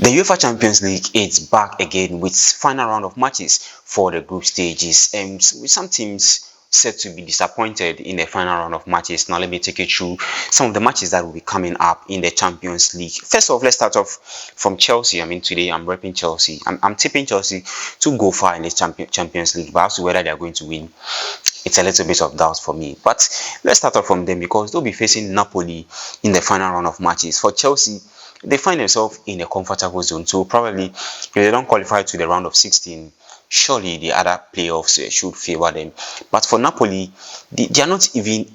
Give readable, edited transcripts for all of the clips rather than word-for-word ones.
The UEFA Champions League is back again with final round of matches for the group stages, and with some teams set to be disappointed in the final round of matches. Now let me take you through some of the matches that will be coming up in the Champions League. First off, let's start off from Chelsea. Today I'm repping Chelsea. I'm tipping Chelsea to go far in the Champions League, but as to whether they are going to win, it's a little bit of doubt for me. But let's start off from them because they'll be facing Napoli in the final round of matches. For Chelsea, they find themselves in a comfortable zone, so probably if they don't qualify to the round of 16, surely the other playoffs should favor them. But for Napoli, they are not even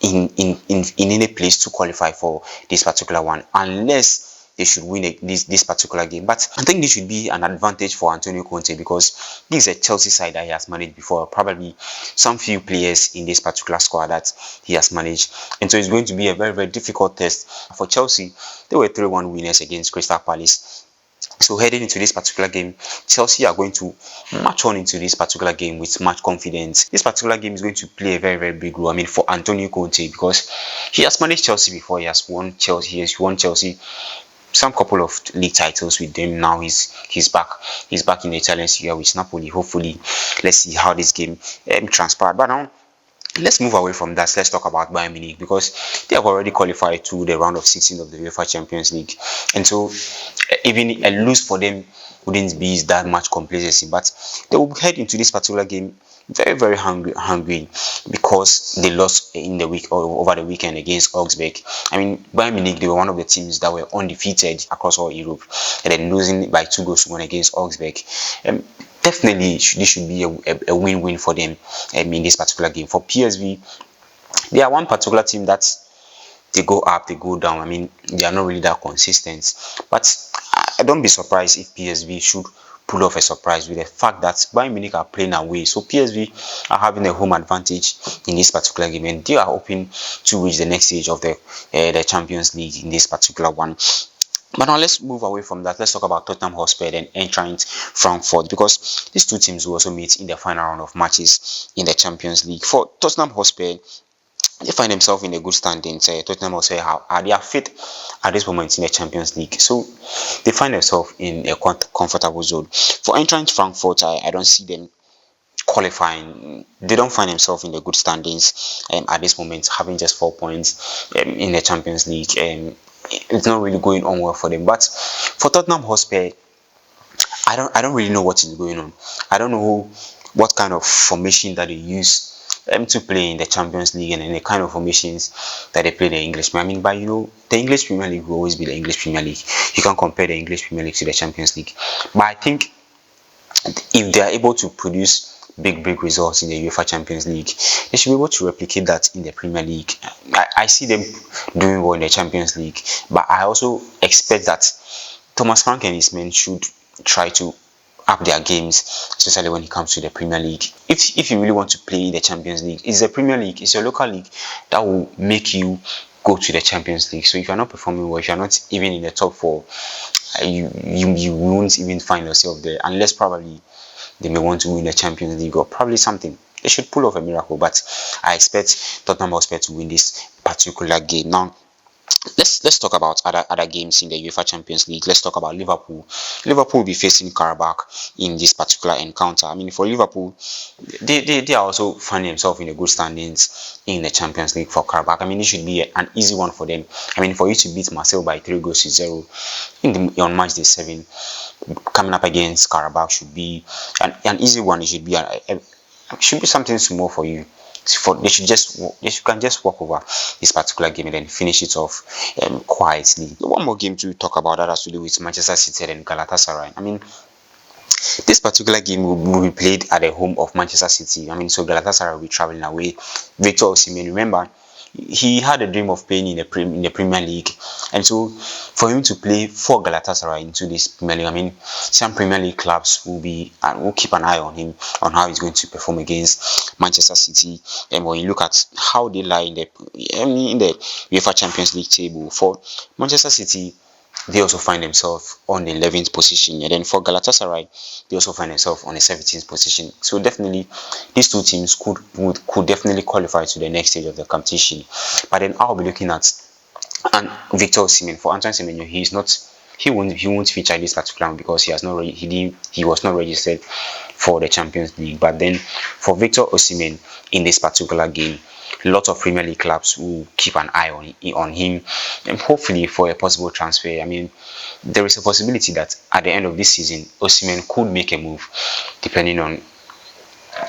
in any place to qualify for this particular one, unless they should win this particular game. But I think this should be an advantage for Antonio Conte because this is a Chelsea side that he has managed before, probably some few players in this particular squad that he has managed. And so it's going to be a very, very difficult test for Chelsea. They were 3-1 winners against Crystal Palace. So heading into this particular game, Chelsea are going to march on into this particular game with much confidence. This particular game is going to play a very, very big role, for Antonio Conte, because he has managed Chelsea before. He has won Chelsea some couple of league titles with them. Now he's back in the Italian Serie A with Napoli. Hopefully, let's see how this game transpired. But now let's move away from that. Let's talk about Bayern Munich, because they have already qualified to the round of 16 of the UEFA Champions League, and so even a lose for them wouldn't be that much complacency. But they will head into this particular game very, very hungry because they lost in the week or over the weekend against Augsburg. Bayern Munich, they were one of the teams that were undefeated across all Europe, and then losing by 2-1 against Augsburg. Definitely, this should be a win-win for them in this particular game. For PSV, they are one particular team that they go up, they go down. They are not really that consistent. But I don't be surprised if PSV should pull off a surprise with the fact that Bayern Munich are playing away. So PSV are having a home advantage in this particular game, and they are hoping to reach the next stage of the Champions League in this particular one. But now let's move away from that. Let's talk about Tottenham Hotspur and Eintracht Frankfurt, because these two teams will also meet in the final round of matches in the Champions League. For Tottenham Hotspur, they find themselves in a good standing. Tottenham Hotspur they are fit at this moment in the Champions League, so they find themselves in a comfortable zone. For Eintracht Frankfurt, I don't see them qualifying. They don't find themselves in the good standings at this moment, having just 4 points in the Champions League. It's not really going on well for them. But for Tottenham Hotspur, I don't really know what is going on. I don't know what kind of formation that they use to play in the Champions League, and the kind of formations that they play in the English. But the English Premier League will always be the English Premier League. You can't compare the English Premier League to the Champions League. But I think if they are able to produce big results in the UEFA Champions League, they should be able to replicate that in the Premier League. I see them doing well in the Champions League, but I also expect that Thomas Frank and his men should try to up their games, especially when it comes to the Premier League. If you really want to play in the Champions League, it's the Premier League, it's your local league that will make you go to the Champions League. So if you're not performing well, if you're not even in the top 4, you won't even find yourself there, unless probably they may want to win the Champions League or probably something. They should pull off a miracle, but I expect Tottenham Hotspur to win this particular game. Now, let's talk about other games in the UEFA Champions League. Let's talk about Liverpool. Liverpool will be facing Qarabag in this particular encounter. For Liverpool, they are also finding themselves in a good standings in the Champions League. For Qarabag, it should be an easy one for them. For you to beat Marseille by 3-0 on match day 7, coming up against Qarabag should be an easy one. It should be something small for you. They can just walk over this particular game and then finish it off quietly. One more game to talk about that has to do with Manchester City and Galatasaray. This particular game will be played at the home of Manchester City. So Galatasaray will be traveling away. Victor Osimhen, remember, he had a dream of playing in the Premier League, and so for him to play for Galatasaray into this Premier League, some Premier League clubs will keep an eye on him, on how he's going to perform against Manchester City. And when you look at how they lie in the UEFA Champions League table, for Manchester City, they also find themselves on the 11th position, and then for Galatasaray, they also find themselves on the 17th position. So definitely, these two teams could definitely qualify to the next stage of the competition. But then I'll be looking at Victor Osimhen. For Antoine Semenyo, he won't feature in this particular one because he was not registered for the Champions League. But then for Victor Osimhen in this particular game, a lot of Premier League clubs will keep an eye on him, and hopefully for a possible transfer. I mean, there is a possibility that at the end of this season, Osimhen could make a move, depending on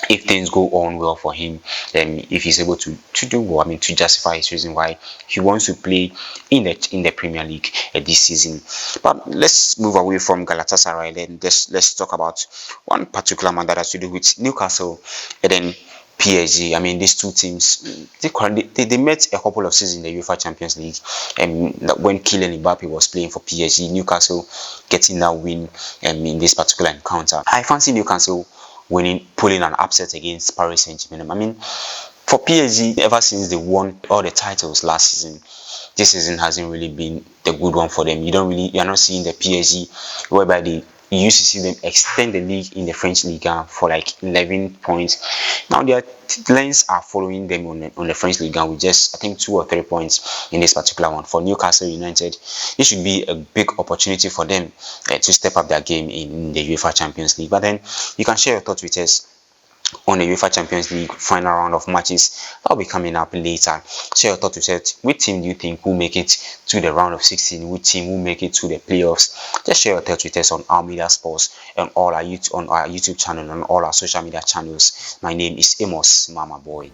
if things go on well for him, then if he's able to do well, I mean, to justify his reason why he wants to play in the Premier League this season. But let's move away from Galatasaray. Then let's talk about one particular man that has to do with Newcastle and then PSG. I mean, these two teams, they met a couple of seasons in the UEFA Champions League, and when Kylian Mbappe was playing for PSG, Newcastle getting that win in this particular encounter. I fancy Newcastle pulling an upset against Paris Saint-Germain. I mean, for PSG, ever since they won all the titles last season, this season hasn't really been the good one for them. You're not seeing the PSG whereby you used to see them extend the league in the French Ligue for like 11 points. Now their lines are following them on the French Ligue with just, I think, 2 or 3 points in this particular one. For Newcastle United, it should be a big opportunity for them to step up their game in the UEFA Champions League. But then you can share your thoughts with us on the UEFA Champions League final round of matches that will be coming up later. Share your thoughts with us. Which team do you think will make it to the round of 16? Which team will make it to the playoffs? Just share your thoughts with us on our media sports and on our YouTube channel and on all our social media channels. My name is Amos Mama Boy.